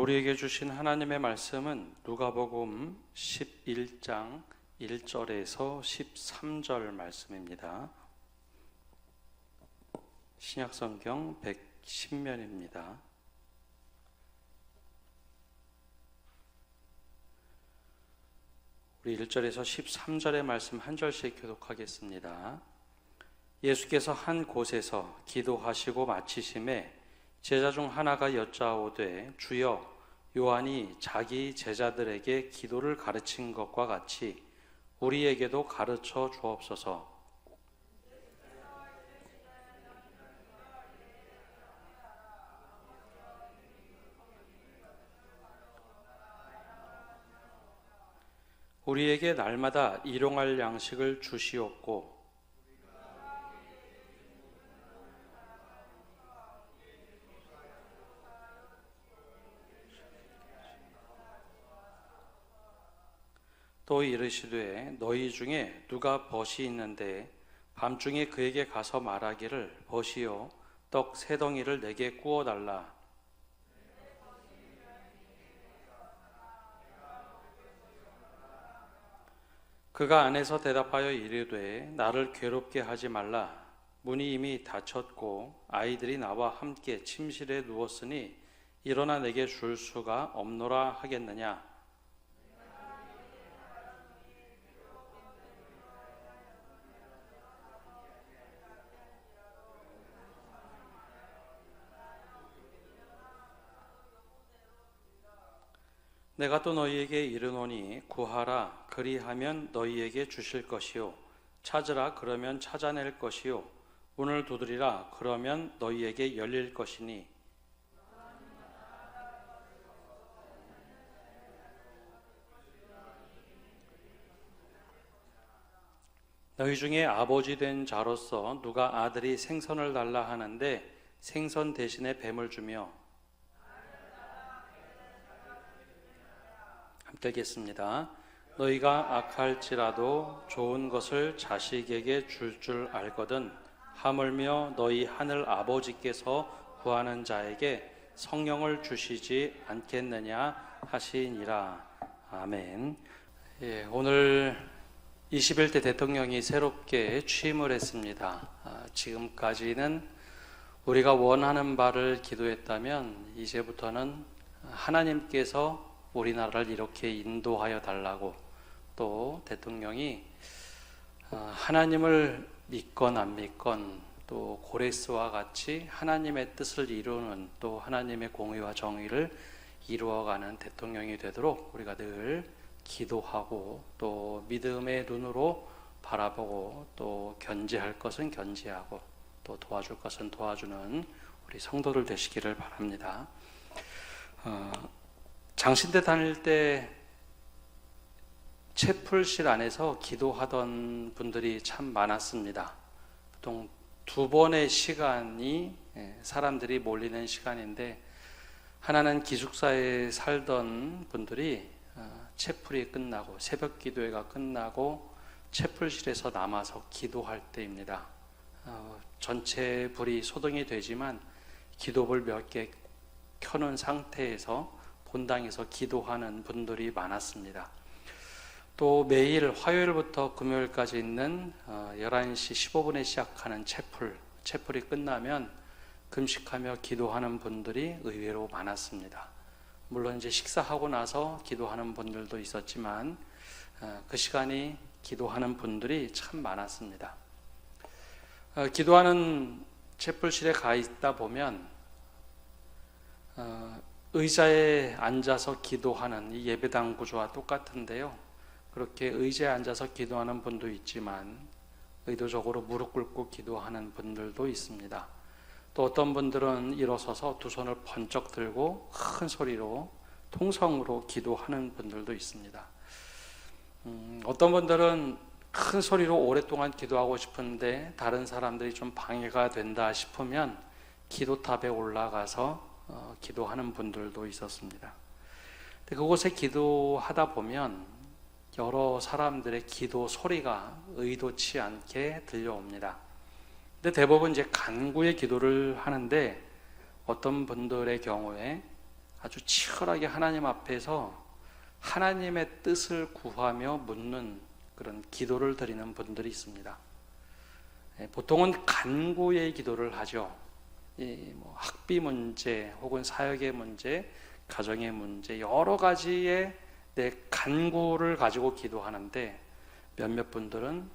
우리에게 주신 하나님의 말씀은 누가복음 11장 1절에서 13절 말씀입니다. 신약성경 110면입니다. 우리 1절에서 13절의 말씀 한 절씩 교독하겠습니다. 예수께서 한 곳에서 기도하시고 마치심에 제자 중 하나가 여짜오되 주여, 요한이 자기 제자들에게 기도를 가르친 것과 같이 우리에게도 가르쳐 주옵소서. 우리에게 날마다 일용할 양식을 주시옵고 또 이르시되 너희 중에 누가 벗이 있는데 밤중에 그에게 가서 말하기를 벗이요 떡 세 덩이를 내게 구워 달라. 그가 안에서 대답하여 이르되 나를 괴롭게 하지 말라. 문이 이미 닫혔고 아이들이 나와 함께 침실에 누웠으니 일어나 내게 줄 수가 없노라 하겠느냐. 내가 또 너희에게 이르노니 구하라 그리하면 너희에게 주실 것이요 찾으라 그러면 찾아낼 것이요 문을 두드리라 그러면 너희에게 열릴 것이니 너희 중에 아버지 된 자로서 누가 아들이 생선을 달라 하는데 생선 대신에 뱀을 주며 함께 읽겠습니다. 너희가 악할지라도 좋은 것을 자식에게 줄 알거든 하물며 너희 하늘 아버지께서 구하는 자에게 성령을 주시지 않겠느냐 하시니라. 아멘. 오늘 21대 대통령이 새롭게 취임을 했습니다. 지금까지는 우리가 원하는 바를 기도했다면 이제부터는 하나님께서 우리나라를 이렇게 인도하여 달라고 또 대통령이 하나님을 믿건 안 믿건 또 고레스와 같이 하나님의 뜻을 이루는 또 하나님의 공의와 정의를 이루어가는 대통령이 되도록 우리가 늘 기도하고 또 믿음의 눈으로 바라보고 또 견제할 것은 견제하고 또 도와줄 것은 도와주는 우리 성도들 되시기를 바랍니다. 장신대 다닐 때 채플실 안에서 기도하던 분들이 참 많았습니다. 보통 두 번의 시간이 사람들이 몰리는 시간인데 하나는 기숙사에 살던 분들이 채플이 끝나고 새벽 기도회가 끝나고 채플실에서 남아서 기도할 때입니다. 전체 불이 소등이 되지만 기도불 몇 개 켜놓은 상태에서 본당에서 기도하는 분들이 많았습니다. 또 매일 화요일부터 금요일까지 있는 11시 15분에 시작하는 채플이 끝나면 금식하며 기도하는 분들이 의외로 많았습니다. 물론 이제 식사하고 나서 기도하는 분들도 있었지만 그 시간이 기도하는 분들이 참 많았습니다. 기도하는 채플실에 가 있다 보면 의자에 앉아서 기도하는 이 예배당 구조와 똑같은데요. 그렇게 의자에 앉아서 기도하는 분도 있지만 의도적으로 무릎 꿇고 기도하는 분들도 있습니다. 또 어떤 분들은 일어서서 두 손을 번쩍 들고 큰 소리로 통성으로 기도하는 분들도 있습니다. 어떤 분들은 큰 소리로 오랫동안 기도하고 싶은데 다른 사람들이 좀 방해가 된다 싶으면 기도탑에 올라가서 기도하는 분들도 있었습니다. 근데 그곳에 기도하다 보면 여러 사람들의 기도 소리가 의도치 않게 들려옵니다. 근데 대부분 이제 간구의 기도를 하는데 어떤 분들의 경우에 아주 치열하게 하나님 앞에서 하나님의 뜻을 구하며 묻는 그런 기도를 드리는 분들이 있습니다. 보통은 간구의 기도를 하죠. 학비 문제 혹은 사역의 문제, 가정의 문제, 여러 가지의 내 간구를 가지고 기도하는데, 몇몇 분들은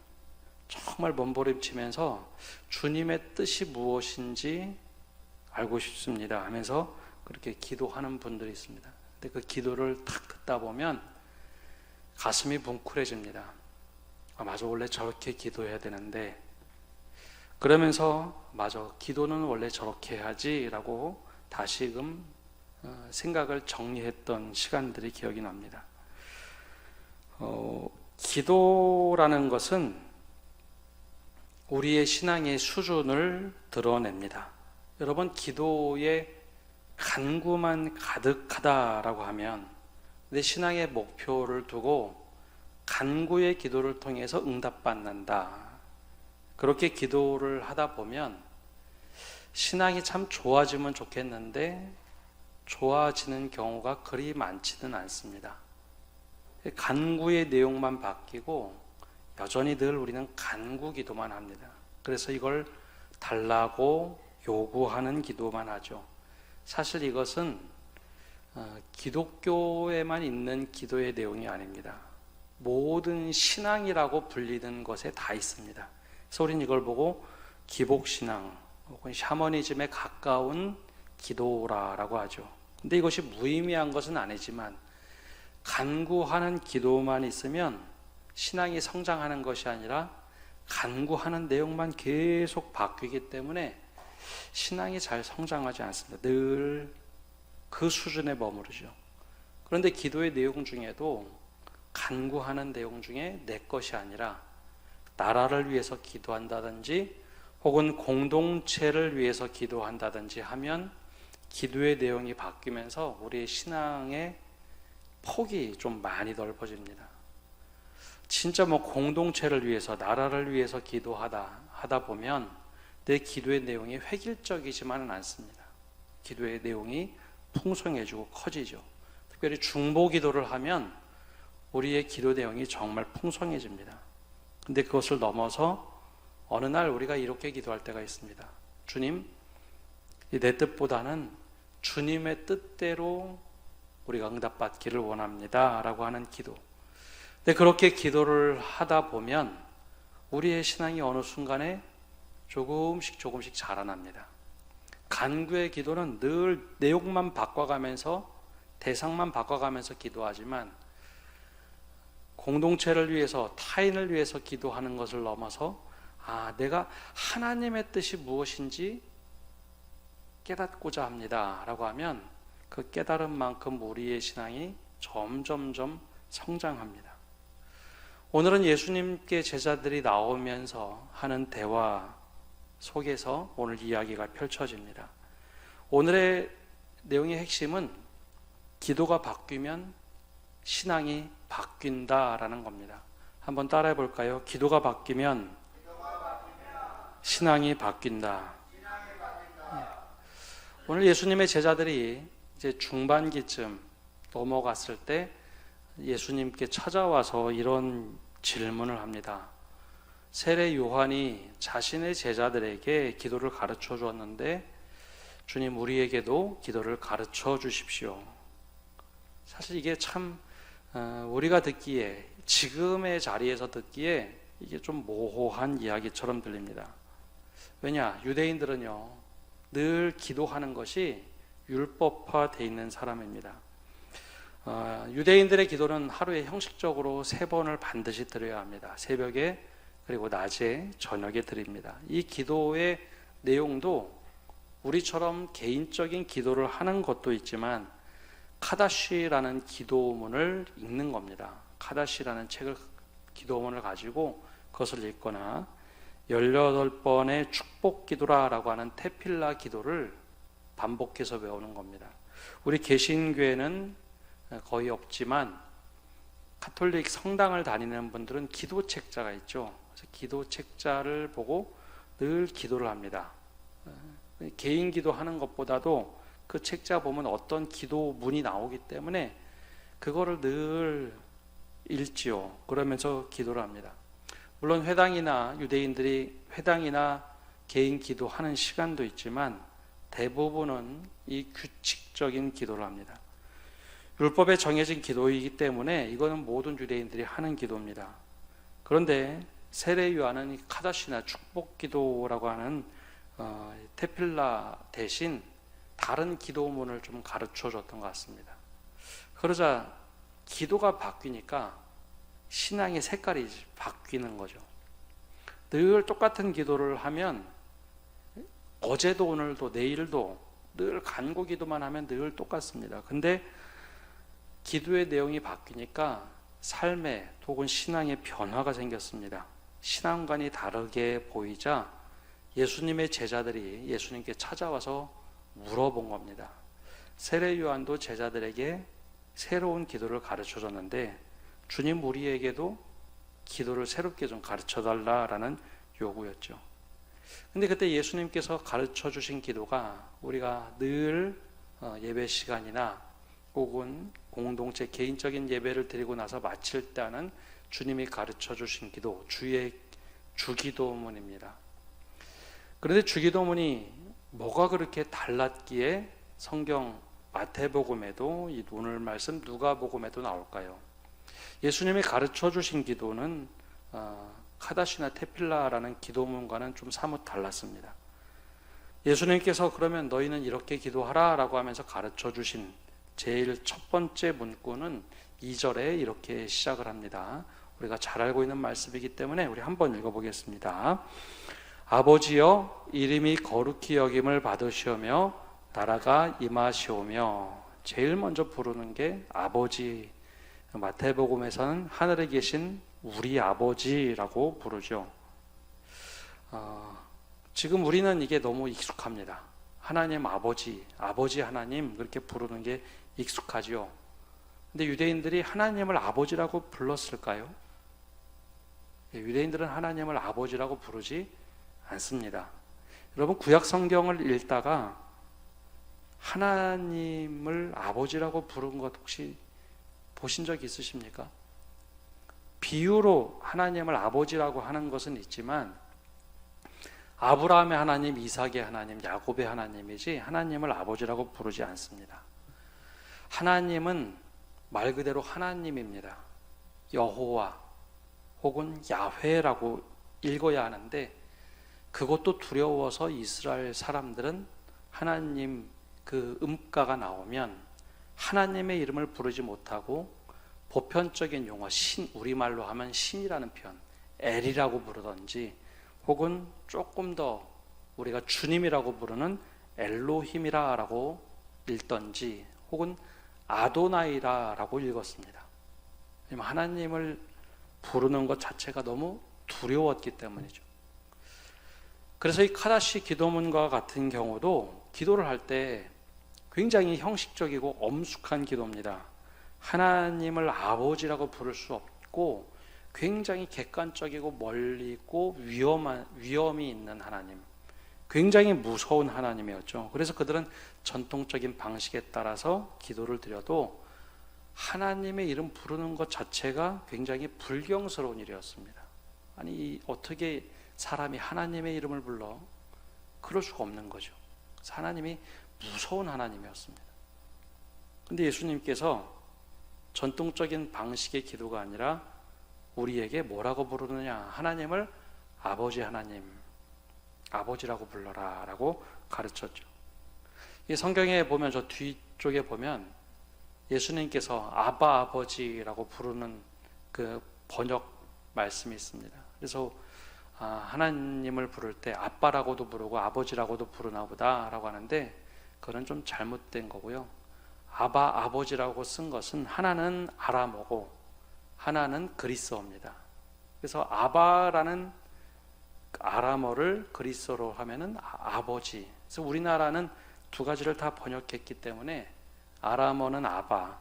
정말 몸부림치면서 주님의 뜻이 무엇인지 알고 싶습니다 하면서 그렇게 기도하는 분들이 있습니다. 근데 그 기도를 탁 듣다 보면 가슴이 뭉클해집니다. 맞아, 원래 저렇게 기도해야 되는데, 그러면서 맞아, 기도는 원래 저렇게 해야지 라고 다시금 생각을 정리했던 시간들이 기억이 납니다. 기도라는 것은 우리의 신앙의 수준을 드러냅니다. 여러분, 기도에 간구만 가득하다라고 하면 내 신앙의 목표를 두고 간구의 기도를 통해서 응답받는다, 그렇게 기도를 하다 보면 신앙이 참 좋아지면 좋겠는데 좋아지는 경우가 그리 많지는 않습니다. 간구의 내용만 바뀌고 여전히 늘 우리는 간구 기도만 합니다. 그래서 이걸 달라고 요구하는 기도만 하죠. 사실 이것은 기독교에만 있는 기도의 내용이 아닙니다. 모든 신앙이라고 불리는 것에 다 있습니다. 그래서 우리는 이걸 보고 기복신앙 혹은 샤머니즘에 가까운 기도라고 하죠. 근데 이것이 무의미한 것은 아니지만 간구하는 기도만 있으면 신앙이 성장하는 것이 아니라 간구하는 내용만 계속 바뀌기 때문에 신앙이 잘 성장하지 않습니다. 늘 그 수준에 머무르죠. 그런데 기도의 내용 중에도 간구하는 내용 중에 내 것이 아니라 나라를 위해서 기도한다든지 혹은 공동체를 위해서 기도한다든지 하면 기도의 내용이 바뀌면서 우리의 신앙의 폭이 좀 많이 넓어집니다. 진짜 공동체를 위해서, 나라를 위해서 기도하다 보면 내 기도의 내용이 획일적이지만은 않습니다. 기도의 내용이 풍성해지고 커지죠. 특별히 중보 기도를 하면 우리의 기도 내용이 정말 풍성해집니다. 근데 그것을 넘어서 어느 날 우리가 이렇게 기도할 때가 있습니다. 주님, 내 뜻보다는 주님의 뜻대로 우리가 응답받기를 원합니다 라고 하는 기도. 근데 그렇게 기도를 하다 보면 우리의 신앙이 어느 순간에 조금씩 자라납니다. 간구의 기도는 늘 내용만 바꿔가면서, 대상만 바꿔가면서 기도하지만 공동체를 위해서, 타인을 위해서 기도하는 것을 넘어서 내가 하나님의 뜻이 무엇인지 깨닫고자 합니다 라고 하면 그 깨달은 만큼 우리의 신앙이 점점점 성장합니다. 오늘은 예수님께 제자들이 나오면서 하는 대화 속에서 오늘 이야기가 펼쳐집니다. 오늘의 내용의 핵심은 기도가 바뀌면 신앙이 바뀐다라는 겁니다. 한번 따라해 볼까요? 기도가 바뀌면 신앙이 바뀐다. 오늘 예수님의 제자들이 이제 중반기쯤 넘어갔을 때 예수님께 찾아와서 이런 질문을 합니다. 세례 요한이 자신의 제자들에게 기도를 가르쳐 주었는데 주님, 우리에게도 기도를 가르쳐 주십시오. 사실 이게 참 우리가 듣기에, 지금의 자리에서 듣기에 이게 좀 모호한 이야기처럼 들립니다. 왜냐? 유대인들은요 늘 기도하는 것이 율법화되어 있는 사람입니다. 유대인들의 기도는 하루에 형식적으로 3번을 반드시 드려야 합니다. 새벽에, 그리고 낮에, 저녁에 드립니다. 이 기도의 내용도 우리처럼 개인적인 기도를 하는 것도 있지만 카다시라는 기도문을 읽는 겁니다. 카다시라는 책을, 기도문을 가지고 그것을 읽거나 18번의 축복 기도라고 하는 테필라 기도를 반복해서 외우는 겁니다. 우리 개신교회는 거의 없지만 가톨릭 성당을 다니는 분들은 기도책자가 있죠. 그래서 기도책자를 보고 늘 기도를 합니다. 개인 기도하는 것보다도 그 책자 보면 어떤 기도문이 나오기 때문에 그거를 늘 읽지요. 그러면서 기도를 합니다. 물론 회당이나 유대인들이 회당이나 개인 기도하는 시간도 있지만 대부분은 이 규칙적인 기도를 합니다. 율법에 정해진 기도이기 때문에 이거는 모든 유대인들이 하는 기도입니다. 그런데 세례 요한은 카다시나 축복 기도라고 하는 테필라 대신 다른 기도문을 좀 가르쳐 줬던 것 같습니다. 그러자 기도가 바뀌니까 신앙의 색깔이 바뀌는 거죠. 늘 똑같은 기도를 하면 어제도 오늘도 내일도 늘 간구 기도만 하면 늘 똑같습니다. 근데 기도의 내용이 바뀌니까 삶에 혹은 신앙에 변화가 생겼습니다. 신앙관이 다르게 보이자 예수님의 제자들이 예수님께 찾아와서 물어본 겁니다. 세례 요한도 제자들에게 새로운 기도를 가르쳐 줬는데 주님 우리에게도 기도를 새롭게 좀 가르쳐 달라라는 요구였죠. 근데 그때 예수님께서 가르쳐 주신 기도가 우리가 늘 예배 시간이나 혹은 공동체 개인적인 예배를 드리고 나서 마칠 때 하는 주님이 가르쳐 주신 기도, 주의 주기도문입니다. 그런데 주기도문이 뭐가 그렇게 달랐기에 성경 마태복음에도 이 오늘 말씀 누가복음에도 나올까요? 예수님이 가르쳐 주신 기도는 카다시나 테필라라는 기도문과는 좀 사뭇 달랐습니다. 예수님께서 그러면 너희는 이렇게 기도하라 라고 하면서 가르쳐 주신 제일 첫 번째 문구는 2절에 이렇게 시작을 합니다. 우리가 잘 알고 있는 말씀이기 때문에 우리 한번 읽어보겠습니다. 아버지여 이름이 거룩히 여김을 받으시오며 나라가 임하시오며. 제일 먼저 부르는 게 아버지. 마태복음에서는 하늘에 계신 우리 아버지라고 부르죠. 지금 우리는 이게 너무 익숙합니다. 하나님 아버지, 아버지 하나님 그렇게 부르는 게 익숙하죠. 근데 유대인들이 하나님을 아버지라고 불렀을까요? 유대인들은 하나님을 아버지라고 부르지 않습니다. 여러분 구약 성경을 읽다가 하나님을 아버지라고 부른 것 혹시 보신 적 있으십니까? 비유로 하나님을 아버지라고 하는 것은 있지만 아브라함의 하나님, 이삭의 하나님, 야곱의 하나님이지 하나님을 아버지라고 부르지 않습니다. 하나님은 말 그대로 하나님입니다. 여호와 혹은 야훼라고 읽어야 하는데 그것도 두려워서 이스라엘 사람들은 하나님 그 음가가 나오면 하나님의 이름을 부르지 못하고 보편적인 용어 신, 우리말로 하면 신이라는 표현 엘이라고 부르던지 혹은 조금 더 우리가 주님이라고 부르는 엘로힘이라고 읽던지 혹은 아도나이라라고 읽었습니다. 하나님을 부르는 것 자체가 너무 두려웠기 때문이죠. 그래서 이 카다시 기도문과 같은 경우도 기도를 할 때 굉장히 형식적이고 엄숙한 기도입니다. 하나님을 아버지라고 부를 수 없고 굉장히 객관적이고 멀리 있고 위험이 있는 하나님, 굉장히 무서운 하나님이었죠. 그래서 그들은 전통적인 방식에 따라서 기도를 드려도 하나님의 이름 부르는 것 자체가 굉장히 불경스러운 일이었습니다. 아니 어떻게 사람이 하나님의 이름을 불러? 그럴 수가 없는 거죠. 그래서 하나님이 무서운 하나님이었습니다. 근데 예수님께서 전통적인 방식의 기도가 아니라 우리에게 뭐라고 부르느냐? 하나님을 아버지 하나님, 아버지라고 불러라 라고 가르쳤죠. 이 성경에 보면 저 뒤쪽에 보면 예수님께서 아바 아버지라고 부르는 그 번역 말씀이 있습니다. 그래서 하나님을 부를 때 아빠라고도 부르고 아버지라고도 부르나 보다 라고 하는데 그건 좀 잘못된 거고요. 아바 아버지라고 쓴 것은 하나는 아람어고 하나는 그리스어입니다. 그래서 아바라는 아람어를 그리스어로 하면은 아버지. 그래서 우리나라는 두 가지를 다 번역했기 때문에 아람어는 아바,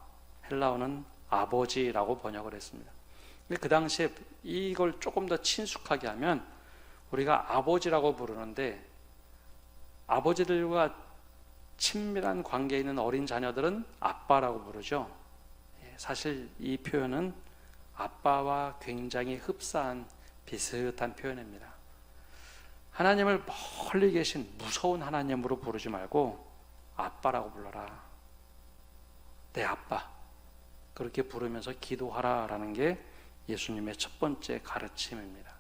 헬라어는 아버지라고 번역을 했습니다. 근데 그 당시에 이걸 조금 더 친숙하게 하면 우리가 아버지라고 부르는데 아버지들과 친밀한 관계에 있는 어린 자녀들은 아빠라고 부르죠. 사실 이 표현은 아빠와 굉장히 흡사한 비슷한 표현입니다. 하나님을 멀리 계신 무서운 하나님으로 부르지 말고 아빠라고 불러라. 내 아빠. 그렇게 부르면서 기도하라라는 게 예수님의 첫 번째 가르침입니다.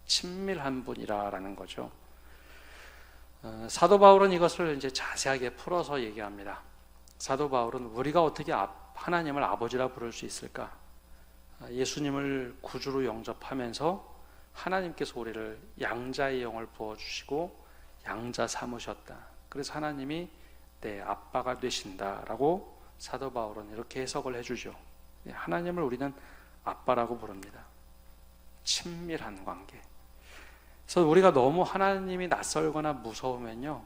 친밀한 분이라는 거죠. 사도 바울은 이것을 이제 자세하게 풀어서 얘기합니다. 사도 바울은 우리가 어떻게 하나님을 아버지라 부를 수 있을까? 예수님을 구주로 영접하면서 하나님께서 우리를 양자의 영을 부어주시고 양자 삼으셨다. 그래서 하나님이 내 아빠가 되신다라고 사도 바울은 이렇게 해석을 해주죠. 하나님을 우리는 아빠라고 부릅니다. 친밀한 관계. 그래서 우리가 너무 하나님이 낯설거나 무서우면요,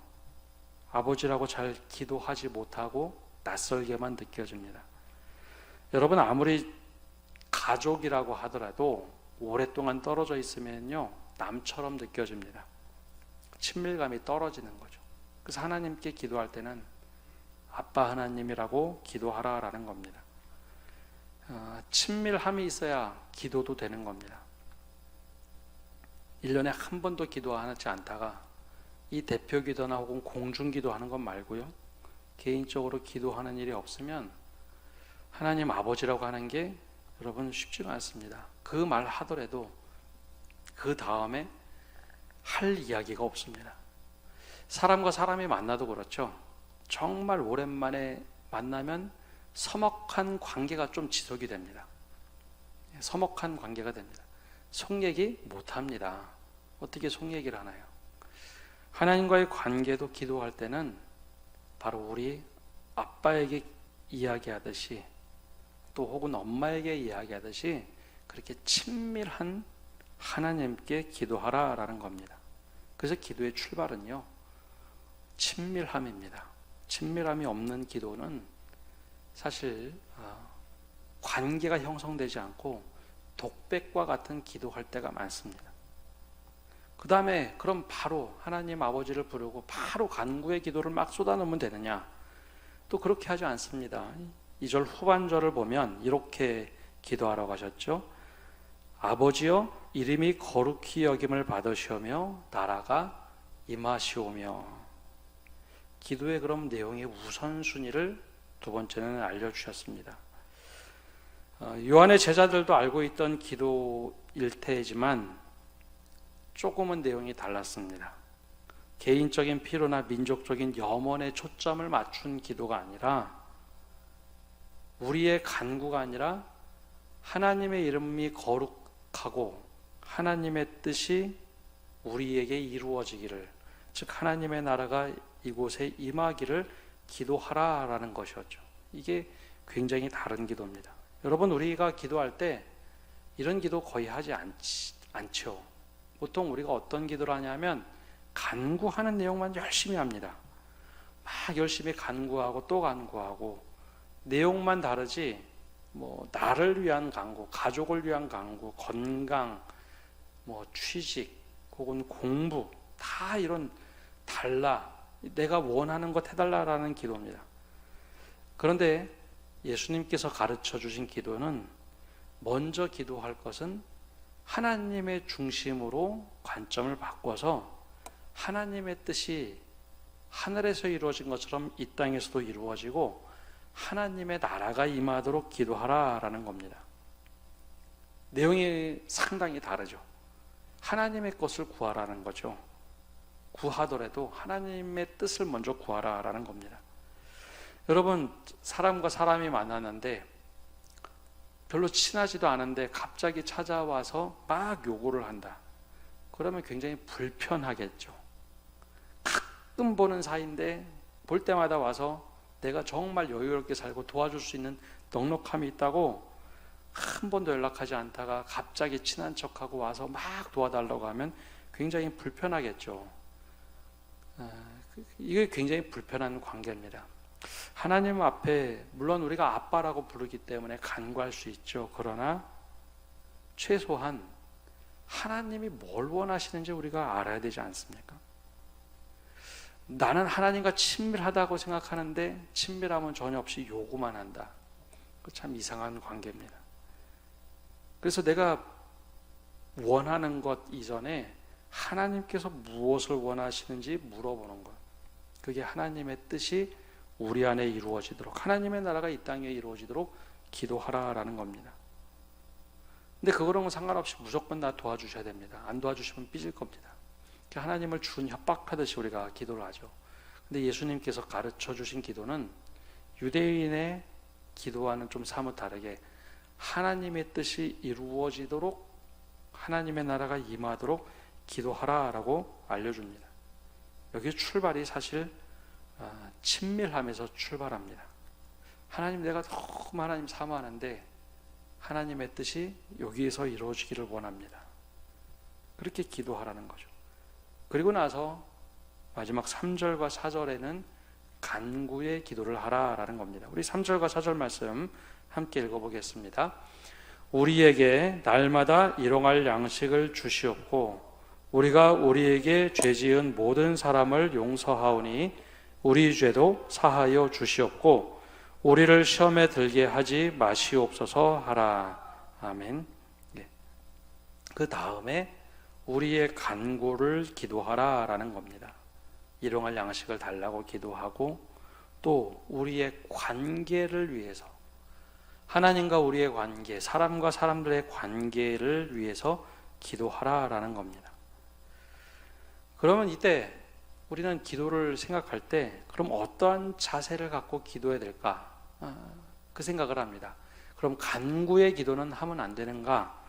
아버지라고 잘 기도하지 못하고 낯설게만 느껴집니다. 여러분, 아무리 가족이라고 하더라도 오랫동안 떨어져 있으면요, 남처럼 느껴집니다. 친밀감이 떨어지는 거죠. 그래서 하나님께 기도할 때는 아빠 하나님이라고 기도하라라는 겁니다. 친밀함이 있어야 기도도 되는 겁니다. 1년에 한 번도 기도하지 않다가 이 대표 기도나 혹은 공중 기도하는 것 말고요, 개인적으로 기도하는 일이 없으면 하나님 아버지라고 하는 게 여러분 쉽지가 않습니다. 그 말 하더라도 그 다음에 할 이야기가 없습니다. 사람과 사람이 만나도 그렇죠. 정말 오랜만에 만나면 서먹한 관계가 좀 지속이 됩니다. 서먹한 관계가 됩니다. 속 얘기 못합니다. 어떻게 속 얘기를 하나요? 하나님과의 관계도 기도할 때는 바로 우리 아빠에게 이야기하듯이 또 혹은 엄마에게 이야기하듯이 그렇게 친밀한 하나님께 기도하라라는 겁니다. 그래서 기도의 출발은요, 친밀함입니다. 친밀함이 없는 기도는 사실 관계가 형성되지 않고 독백과 같은 기도할 때가 많습니다. 그 다음에 그럼 바로 하나님 아버지를 부르고 바로 간구의 기도를 막 쏟아놓으면 되느냐? 또 그렇게 하지 않습니다. 2절 후반절을 보면 이렇게 기도하라고 하셨죠. 아버지여, 이름이 거룩히 여김을 받으시오며 나라가 임하시오며. 기도의 그럼 내용의 우선순위를 두 번째는 알려주셨습니다. 요한의 제자들도 알고 있던 기도일 테지만 조금은 내용이 달랐습니다. 개인적인 필요나 민족적인 염원에 초점을 맞춘 기도가 아니라, 우리의 간구가 아니라 하나님의 이름이 거룩하고 하나님의 뜻이 우리에게 이루어지기를, 즉 하나님의 나라가 이곳에 임하기를 기도하라라는 것이었죠. 이게 굉장히 다른 기도입니다. 여러분, 우리가 기도할 때 이런 기도 거의 하지 않죠. 보통 우리가 어떤 기도를 하냐면 간구하는 내용만 열심히 합니다. 막 열심히 간구하고 또 간구하고, 내용만 다르지 나를 위한 간구, 가족을 위한 간구, 건강, 취직 혹은 공부, 다 이런 달라, 내가 원하는 것 해달라라는 기도입니다. 그런데 예수님께서 가르쳐 주신 기도는 먼저 기도할 것은 하나님의 중심으로 관점을 바꿔서 하나님의 뜻이 하늘에서 이루어진 것처럼 이 땅에서도 이루어지고 하나님의 나라가 임하도록 기도하라라는 겁니다. 내용이 상당히 다르죠. 하나님의 것을 구하라는 거죠. 구하더라도 하나님의 뜻을 먼저 구하라라는 겁니다. 여러분, 사람과 사람이 만났는데 별로 친하지도 않은데 갑자기 찾아와서 막 요구를 한다. 그러면 굉장히 불편하겠죠. 가끔 보는 사이인데 볼 때마다 와서 내가 정말 여유롭게 살고 도와줄 수 있는 넉넉함이 있다고 한 번도 연락하지 않다가 갑자기 친한 척하고 와서 막 도와달라고 하면 굉장히 불편하겠죠. 이게 굉장히 불편한 관계입니다. 하나님 앞에 물론 우리가 아빠라고 부르기 때문에 간구할 수 있죠. 그러나 최소한 하나님이 뭘 원하시는지 우리가 알아야 되지 않습니까? 나는 하나님과 친밀하다고 생각하는데 친밀함은 전혀 없이 요구만 한다. 참 이상한 관계입니다. 그래서 내가 원하는 것 이전에 하나님께서 무엇을 원하시는지 물어보는 것. 그게 하나님의 뜻이 우리 안에 이루어지도록, 하나님의 나라가 이 땅에 이루어지도록 기도하라라는 겁니다. 근데 그거랑은 상관없이 무조건 나 도와주셔야 됩니다. 안 도와주시면 삐질 겁니다. 하나님을 준 협박하듯이 우리가 기도를 하죠. 근데 예수님께서 가르쳐 주신 기도는 유대인의 기도와는 좀 사뭇 다르게 하나님의 뜻이 이루어지도록, 하나님의 나라가 임하도록 기도하라라고 알려줍니다. 여기 출발이 사실 친밀함에서 출발합니다. 하나님, 내가 너무 하나님 사모하는데 하나님의 뜻이 여기에서 이루어지기를 원합니다. 그렇게 기도하라는 거죠. 그리고 나서 마지막 3절과 4절에는 간구의 기도를 하라라는 겁니다. 우리 3절과 4절 말씀 함께 읽어보겠습니다. 우리에게 날마다 일용할 양식을 주시옵고 우리가 우리에게 죄지은 모든 사람을 용서하오니 우리 죄도 사하여 주시옵고 우리를 시험에 들게 하지 마시옵소서 하라. 아멘. 그 다음에 우리의 간구를 기도하라라는 겁니다. 일용할 양식을 달라고 기도하고 또 우리의 관계를 위해서, 하나님과 우리의 관계, 사람과 사람들의 관계를 위해서 기도하라라는 겁니다. 그러면 이때 우리는 기도를 생각할 때 그럼 어떠한 자세를 갖고 기도해야 될까? 그 생각을 합니다. 그럼 간구의 기도는 하면 안 되는가?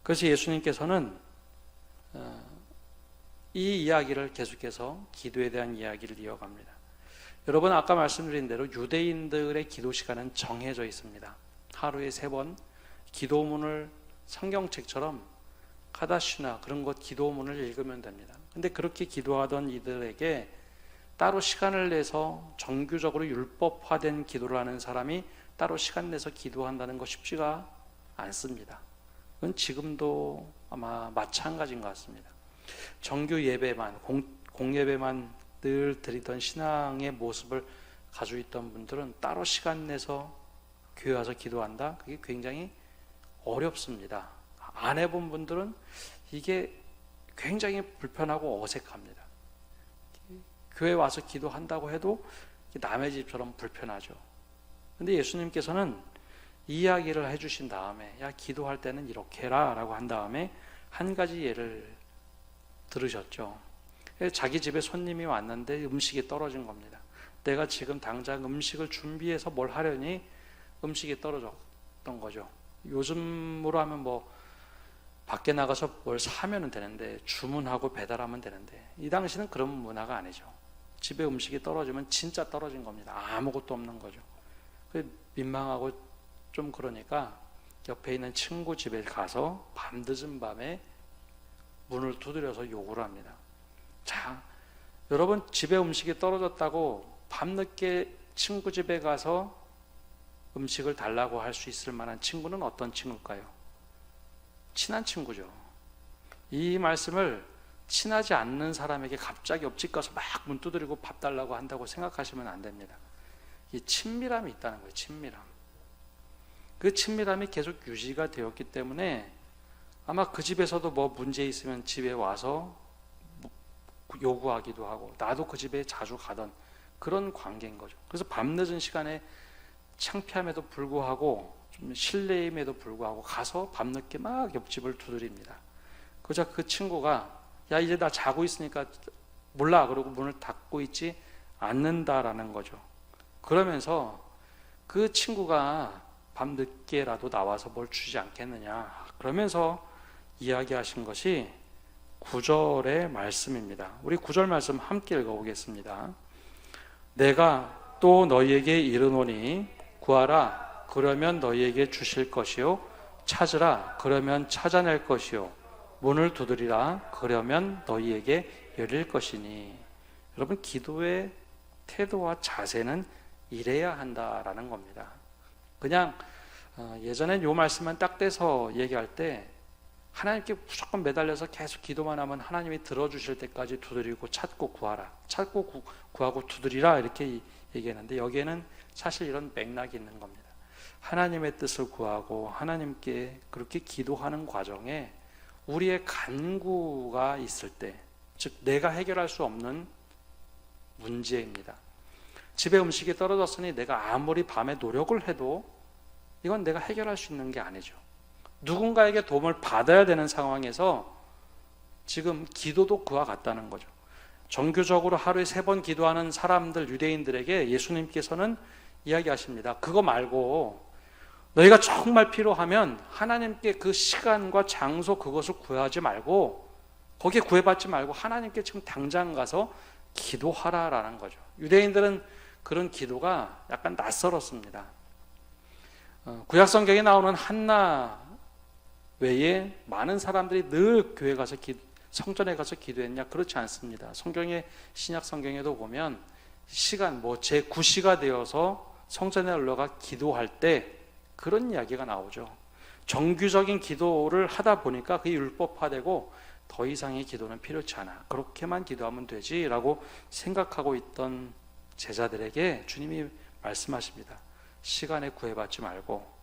그래서 예수님께서는 이 이야기를 계속해서 기도에 대한 이야기를 이어갑니다. 여러분, 아까 말씀드린 대로 유대인들의 기도 시간은 정해져 있습니다. 하루에 3번 기도문을 성경책처럼 카다시나 그런 것 기도문을 읽으면 됩니다. 근데 그렇게 기도하던 이들에게 따로 시간을 내서 정규적으로 율법화된 기도를 하는 사람이 따로 시간 내서 기도한다는 거 쉽지가 않습니다. 그건 지금도 아마 마찬가지인 것 같습니다. 정규 예배만, 공예배만 늘 드리던 신앙의 모습을 가지고 있던 분들은 따로 시간 내서 교회 와서 기도한다? 그게 굉장히 어렵습니다. 안 해본 분들은 이게 굉장히 불편하고 어색합니다. 교회 와서 기도한다고 해도 남의 집처럼 불편하죠. 근데 예수님께서는 이야기를 해주신 다음에 야, 기도할 때는 이렇게 해라 라고 한 다음에 한 가지 예를 들으셨죠. 자기 집에 손님이 왔는데 음식이 떨어진 겁니다. 내가 지금 당장 음식을 준비해서 뭘 하려니 음식이 떨어졌던 거죠. 요즘으로 하면 뭐 밖에 나가서 뭘 사면 되는데, 주문하고 배달하면 되는데, 이 당시는 그런 문화가 아니죠. 집에 음식이 떨어지면 진짜 떨어진 겁니다. 아무것도 없는 거죠. 민망하고 좀 그러니까 옆에 있는 친구 집에 가서 밤늦은 밤에 문을 두드려서 욕을 합니다. 자, 여러분, 집에 음식이 떨어졌다고 밤늦게 친구 집에 가서 음식을 달라고 할 수 있을 만한 친구는 어떤 친구일까요? 친한 친구죠. 이 말씀을 친하지 않는 사람에게 갑자기 옆집 가서 막 문 두드리고 밥 달라고 한다고 생각하시면 안 됩니다. 이 친밀함이 있다는 거예요. 친밀함. 그 친밀함이 계속 유지가 되었기 때문에 아마 그 집에서도 뭐 문제 있으면 집에 와서 요구하기도 하고, 나도 그 집에 자주 가던 그런 관계인 거죠. 그래서 밤늦은 시간에 창피함에도 불구하고 좀 실례임에도 불구하고 가서 밤늦게 막 옆집을 두드립니다. 그러자 그 친구가 야, 이제 나 자고 있으니까 몰라 그러고 문을 닫고 있지 않는다라는 거죠. 그러면서 그 친구가 밤늦게라도 나와서 뭘 주지 않겠느냐, 그러면서 이야기하신 것이 9절의 말씀입니다. 우리 9절 말씀 함께 읽어보겠습니다. 내가 또 너희에게 이르노니 구하라 그러면 너희에게 주실 것이요, 찾으라 그러면 찾아낼 것이요, 문을 두드리라 그러면 너희에게 열릴 것이니. 여러분, 기도의 태도와 자세는 이래야 한다라는 겁니다. 그냥 예전엔 요 말씀만 딱 떼서 얘기할 때 하나님께 무조건 매달려서 계속 기도만 하면 하나님이 들어주실 때까지 두드리고 찾고 구하라. 찾고 구하고 두드리라 이렇게 얘기하는데 여기에는 사실 이런 맥락이 있는 겁니다. 하나님의 뜻을 구하고 하나님께 그렇게 기도하는 과정에 우리의 간구가 있을 때, 즉 내가 해결할 수 없는 문제입니다. 집에 음식이 떨어졌으니 내가 아무리 밤에 노력을 해도 이건 내가 해결할 수 있는 게 아니죠. 누군가에게 도움을 받아야 되는 상황에서 지금 기도도 그와 같다는 거죠. 정규적으로 하루에 3번 기도하는 사람들, 유대인들에게 예수님께서는 이야기하십니다. 그거 말고 너희가 정말 필요하면 하나님께 그 시간과 장소 그것을 구하지 말고, 거기에 구애받지 말고 하나님께 지금 당장 가서 기도하라라는 거죠. 유대인들은 그런 기도가 약간 낯설었습니다. 구약 성경에 나오는 한나 외에 많은 사람들이 늘 교회 가서 성전에 가서 기도했냐? 그렇지 않습니다. 성경의 신약 성경에도 보면 시간 제9시가 되어서 성전에 올라가 기도할 때 그런 이야기가 나오죠. 정규적인 기도를 하다 보니까 그게 율법화되고 더 이상의 기도는 필요치 않아. 그렇게만 기도하면 되지라고 생각하고 있던 제자들에게 주님이 말씀하십니다. 시간에 구애받지 말고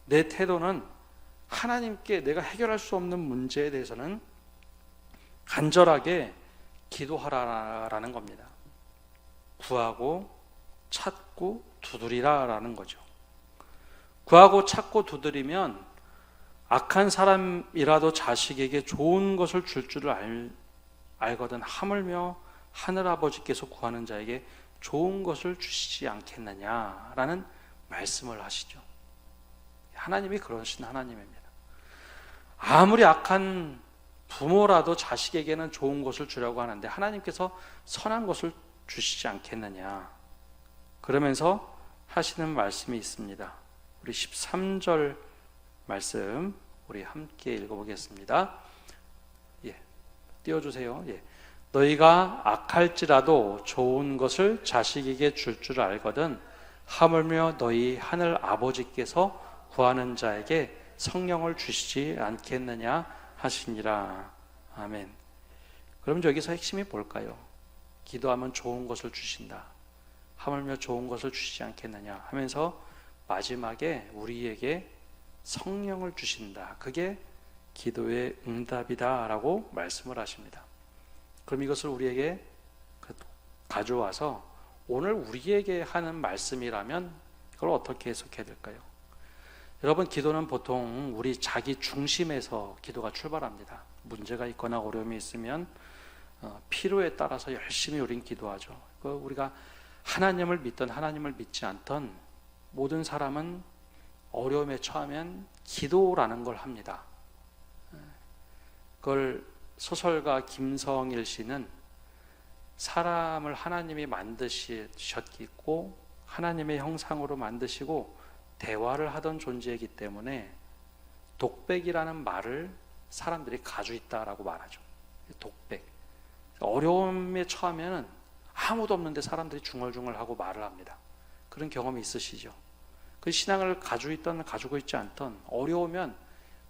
내 태도는 하나님께 내가 해결할 수 없는 문제에 대해서는 간절하게 기도하라라는 겁니다. 구하고 찾고 두드리라라는 거죠. 구하고 찾고 두드리면 악한 사람이라도 자식에게 좋은 것을 줄 줄을 알거든 하물며 하늘아버지께서 구하는 자에게 좋은 것을 주시지 않겠느냐라는 말씀을 하시죠. 하나님이 그러신 하나님입니다. 아무리 악한 부모라도 자식에게는 좋은 것을 주려고 하는데 하나님께서 선한 것을 주시지 않겠느냐, 그러면서 하시는 말씀이 있습니다. 우리 13절 말씀 우리 함께 읽어보겠습니다. 띄워주세요. 너희가 악할지라도 좋은 것을 자식에게 줄 줄 알거든 하물며 너희 하늘 아버지께서 구하는 자에게 성령을 주시지 않겠느냐 하시니라. 아멘. 그럼 여기서 핵심이 뭘까요? 기도하면 좋은 것을 주신다, 하물며 좋은 것을 주시지 않겠느냐 하면서 마지막에 우리에게 성령을 주신다. 그게 기도의 응답이다 라고 말씀을 하십니다. 그럼 이것을 우리에게 가져와서 오늘 우리에게 하는 말씀이라면 이걸 어떻게 해석해야 될까요? 여러분, 기도는 보통 우리 자기 중심에서 기도가 출발합니다. 문제가 있거나 어려움이 있으면 필요에 따라서 열심히 우린 기도하죠. 우리가 하나님을 믿든 하나님을 믿지 않던 모든 사람은 어려움에 처하면 기도라는 걸 합니다. 그걸 소설가 김성일 씨는 사람을 하나님이 만드셨고 하나님의 형상으로 만드시고 대화를 하던 존재이기 때문에 독백이라는 말을 사람들이 가지고 있다라고 말하죠. 독백. 어려움에 처하면 아무도 없는데 사람들이 중얼중얼하고 말을 합니다. 그런 경험이 있으시죠? 그 신앙을 가지고 있지 않던 어려우면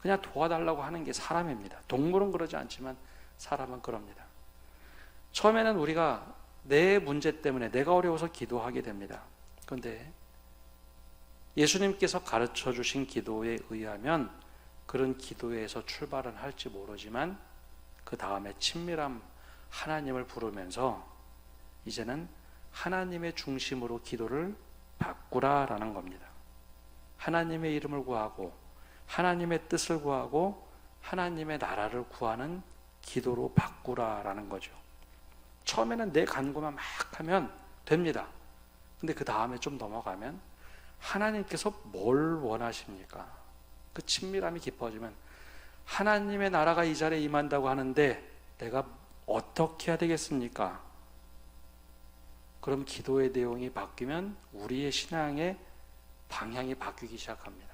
그냥 도와달라고 하는 게 사람입니다. 동물은 그러지 않지만 사람은 그럽니다. 처음에는 우리가 내 문제 때문에 내가 어려워서 기도하게 됩니다. 그런데 예수님께서 가르쳐 주신 기도에 의하면 그런 기도에서 출발은 할지 모르지만 그 다음에 친밀한 하나님을 부르면서 이제는 하나님의 중심으로 기도를 바꾸라라는 겁니다. 하나님의 이름을 구하고 하나님의 뜻을 구하고 하나님의 나라를 구하는 기도로 바꾸라라는 거죠. 처음에는 내 간구만 막 하면 됩니다. 근데 그 다음에 좀 넘어가면 하나님께서 뭘 원하십니까? 그 친밀함이 깊어지면 하나님의 나라가 이 자리에 임한다고 하는데 내가 어떻게 해야 되겠습니까? 그럼 기도의 내용이 바뀌면 우리의 신앙의 방향이 바뀌기 시작합니다.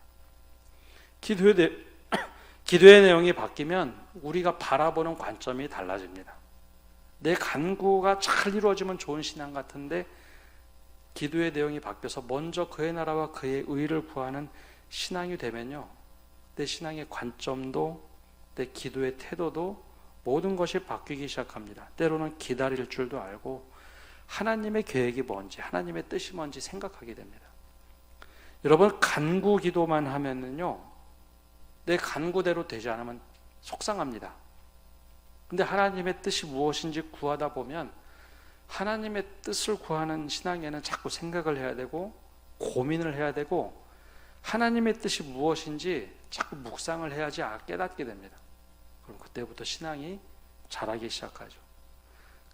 기도의 내용이 바뀌면 우리가 바라보는 관점이 달라집니다. 내 간구가 잘 이루어지면 좋은 신앙 같은데 기도의 내용이 바뀌어서 먼저 그의 나라와 그의 의를 구하는 신앙이 되면요, 내 신앙의 관점도, 내 기도의 태도도 모든 것이 바뀌기 시작합니다. 때로는 기다릴 줄도 알고 하나님의 계획이 뭔지, 하나님의 뜻이 뭔지 생각하게 됩니다. 여러분, 간구 기도만 하면은요, 내 간구대로 되지 않으면 속상합니다. 근데 하나님의 뜻이 무엇인지 구하다 보면 하나님의 뜻을 구하는 신앙에는 자꾸 생각을 해야 되고 고민을 해야 되고 하나님의 뜻이 무엇인지 자꾸 묵상을 해야지 깨닫게 됩니다. 그럼 그때부터 신앙이 자라기 시작하죠.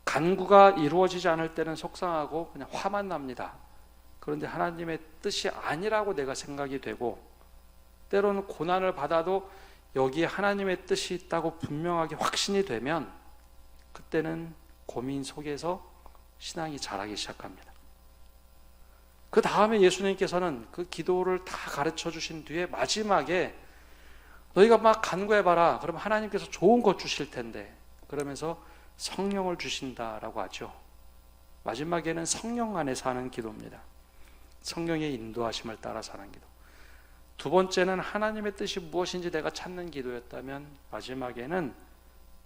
간구가 이루어지지 않을 때는 속상하고 그냥 화만 납니다. 그런데 하나님의 뜻이 아니라고 내가 생각이 되고 때로는 고난을 받아도 여기에 하나님의 뜻이 있다고 분명하게 확신이 되면 그때는 고민 속에서 신앙이 자라기 시작합니다. 그 다음에 예수님께서는 그 기도를 다 가르쳐 주신 뒤에 마지막에 너희가 막 간구해봐라. 그럼 하나님께서 좋은 것 주실 텐데 그러면서 성령을 주신다라고 하죠. 마지막에는 성령 안에서 하는 기도입니다. 성령의 인도하심을 따라 사는 기도. 두 번째는 하나님의 뜻이 무엇인지 내가 찾는 기도였다면 마지막에는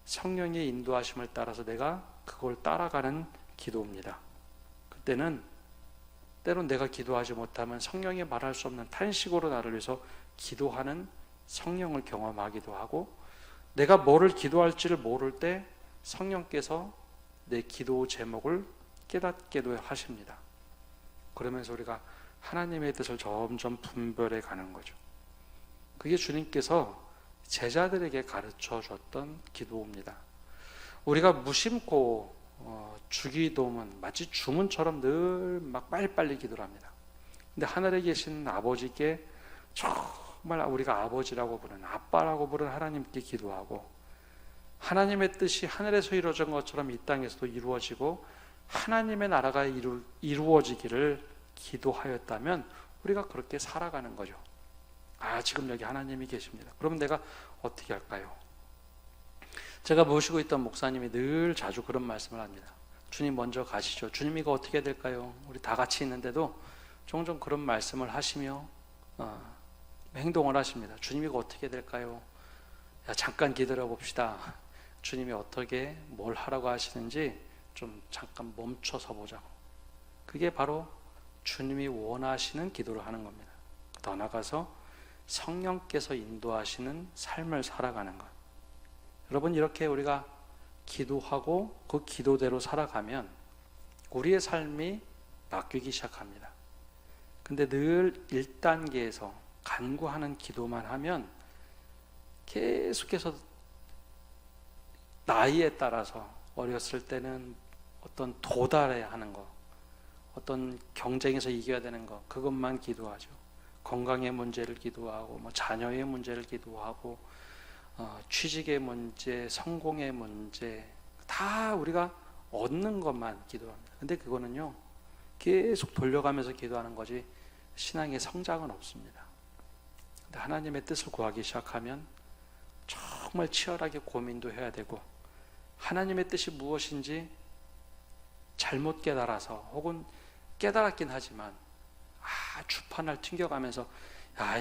성령의 인도하심을 따라서 내가 그걸 따라가는 기도입니다. 그때는 때론 내가 기도하지 못하면 성령이 말할 수 없는 탄식으로 나를 위해서 기도하는 성령을 경험하기도 하고 내가 뭐를 기도할지를 모를 때 성령께서 내 기도 제목을 깨닫게도 하십니다. 그러면서 우리가 하나님의 뜻을 점점 분별해 가는 거죠. 그게 주님께서 제자들에게 가르쳐 줬던 기도입니다. 우리가 무심코 주기도문 마치 주문처럼 늘 막 빨리빨리 기도를 합니다. 근데 하늘에 계신 아버지께 정말 우리가 아버지라고 부르는 아빠라고 부르는 하나님께 기도하고 하나님의 뜻이 하늘에서 이루어진 것처럼 이 땅에서도 이루어지고 하나님의 나라가 이루어지기를 기도하였다면 우리가 그렇게 살아가는 거죠. 지금 여기 하나님이 계십니다. 그러면 내가 어떻게 할까요? 제가 모시고 있던 목사님이 늘 자주 그런 말씀을 합니다. 주님 먼저 가시죠. 주님 이거 어떻게 될까요? 우리 다 같이 있는데도 종종 그런 말씀을 하시며 행동을 하십니다. 주님 이거 어떻게 될까요? 잠깐 기다려 봅시다. 주님이 어떻게 뭘 하라고 하시는지 좀 잠깐 멈춰서 보자고. 그게 바로 주님이 원하시는 기도를 하는 겁니다. 더 나아가서 성령께서 인도하시는 삶을 살아가는 것. 여러분, 이렇게 우리가 기도하고 그 기도대로 살아가면 우리의 삶이 바뀌기 시작합니다. 근데 늘 1단계에서 간구하는 기도만 하면 계속해서 나이에 따라서 어렸을 때는 어떤 도달해야 하는 거, 어떤 경쟁에서 이겨야 되는 거, 그것만 기도하죠. 건강의 문제를 기도하고 자녀의 문제를 기도하고 취직의 문제, 성공의 문제 다 우리가 얻는 것만 기도합니다. 근데 그거는요 계속 돌려가면서 기도하는 거지 신앙의 성장은 없습니다. 근데 하나님의 뜻을 구하기 시작하면 정말 치열하게 고민도 해야 되고 하나님의 뜻이 무엇인지 잘못 깨달아서 혹은 깨달았긴 하지만 주판을 튕겨가면서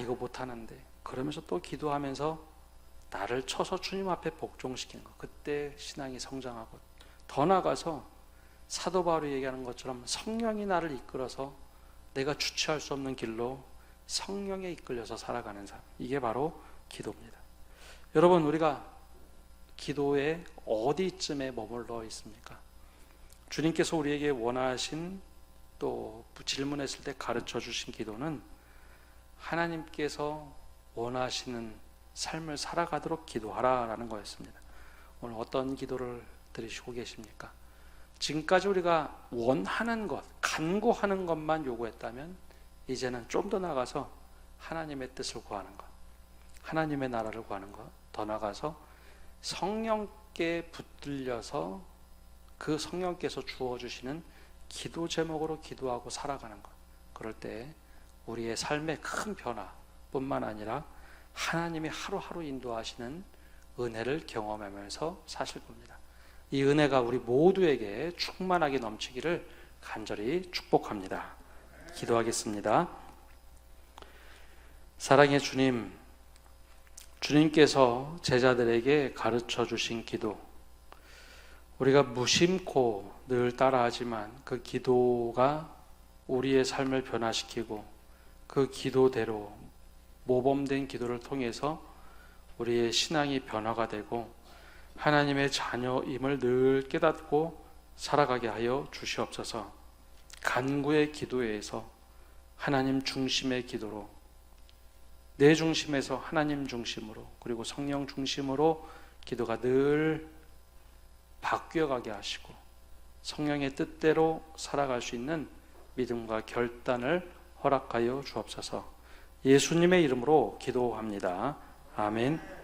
이거 못하는데 그러면서 또 기도하면서 나를 쳐서 주님 앞에 복종시키는 것, 그때 신앙이 성장하고 더 나아가서 사도 바울이 얘기하는 것처럼 성령이 나를 이끌어서 내가 주체할 수 없는 길로 성령에 이끌려서 살아가는 삶, 이게 바로 기도입니다. 여러분, 우리가 기도에 어디쯤에 머물러 있습니까? 주님께서 우리에게 원하신 또 질문했을 때 가르쳐 주신 기도는 하나님께서 원하시는 삶을 살아가도록 기도하라라는 거였습니다. 오늘 어떤 기도를 드리시고 계십니까? 지금까지 우리가 원하는 것, 간구하는 것만 요구했다면 이제는 좀 더 나아가서 하나님의 뜻을 구하는 것, 하나님의 나라를 구하는 것, 더 나아가서 성령께 붙들려서 그 성령께서 주어주시는 기도 제목으로 기도하고 살아가는 것. 그럴 때 우리의 삶의 큰 변화뿐만 아니라 하나님이 하루하루 인도하시는 은혜를 경험하면서 사실 겁니다. 이 은혜가 우리 모두에게 충만하게 넘치기를 간절히 축복합니다. 기도하겠습니다. 사랑의 주님, 주님께서 제자들에게 가르쳐 주신 기도, 우리가 무심코 늘 따라하지만 그 기도가 우리의 삶을 변화시키고 그 기도대로 모범된 기도를 통해서 우리의 신앙이 변화가 되고 하나님의 자녀임을 늘 깨닫고 살아가게 하여 주시옵소서. 간구의 기도에서 하나님 중심의 기도로, 내 중심에서 하나님 중심으로, 그리고 성령 중심으로 기도가 늘 바뀌어가게 하시고 성령의 뜻대로 살아갈 수 있는 믿음과 결단을 허락하여 주옵소서. 예수님의 이름으로 기도합니다. 아멘.